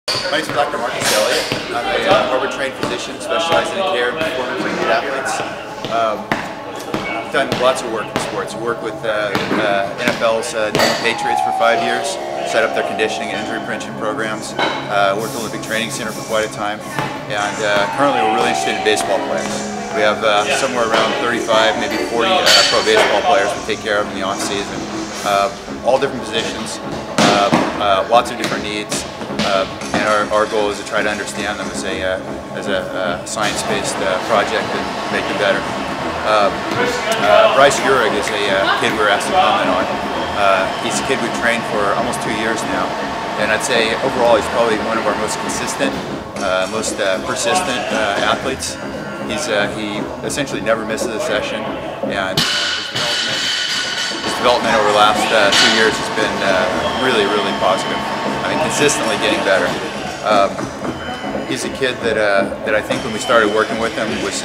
My name is Dr. Elliott. I'm a Harvard-trained physician specializing in care and performance of elite athletes. I've done lots of work in sports. I worked with NFL's New England Patriots for 5 years, set up their conditioning and injury prevention programs. Worked at the Olympic Training Center for quite a time, and currently we're really interested in baseball players. We have somewhere around 35, maybe 40 pro baseball players we take care of in the off-season. All different positions, lots of different needs. And our goal is to try to understand them as a science-based project and make them better. Bryce Uhrig is a kid we're asked to comment on. He's a kid we've trained for almost 2 years now, and I'd say overall he's probably one of our most consistent, most persistent athletes. He essentially never misses a session, and his development over the last 2 years has been really positive. I mean, consistently getting better. He's a kid that I think when we started working with him was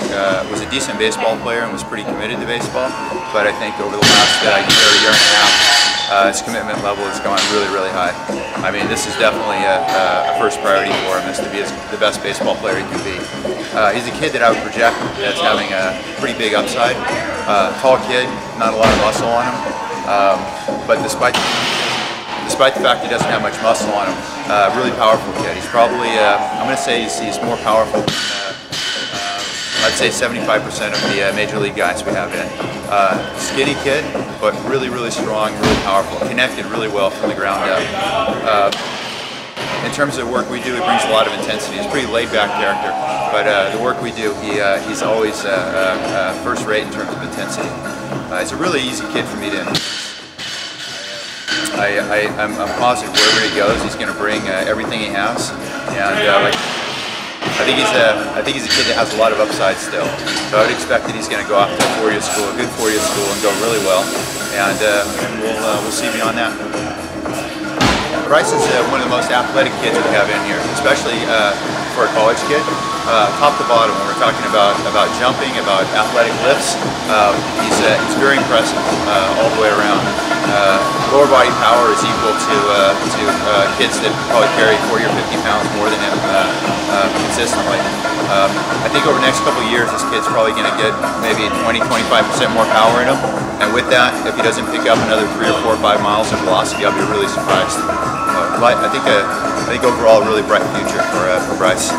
a decent baseball player and was pretty committed to baseball. But I think over the last year and a half, his commitment level has gone really high. I mean, this is definitely a first priority for him, is to be the best baseball player he can be. He's a kid that I would project as having a pretty big upside. Tall kid, not a lot of muscle on him, but despite the fact he doesn't have much muscle on him, really powerful kid. He's probably, I'm going to say he's more powerful than, I'd say 75% of the major league guys we have in. Skinny kid, but really strong, really powerful, connected really well from the ground up. In terms of the work we do, he brings a lot of intensity. He's a pretty laid-back character, but the work we do, he's always first rate in terms of intensity. He's a really easy kid for me to I'm positive wherever he goes, he's going to bring everything he has, and I think he's a kid that has a lot of upside still. So I would expect that he's going to go off to a good 4-year school, and go really well, and we'll see beyond that. Bryce is one of the most athletic kids we have in here, especially for a college kid. Top to bottom, when we're talking about jumping, about athletic lifts, he's very impressive all the way around. Lower body power is equal to kids that probably carry 40 or 50 pounds more than him consistently. I think over the next couple of years, this kid's probably going to get maybe 20–25% more power in him, and with that, if he doesn't pick up another 3 or 4 or 5 miles of velocity, I'll be really surprised. But I think overall, a really bright future for Bryce.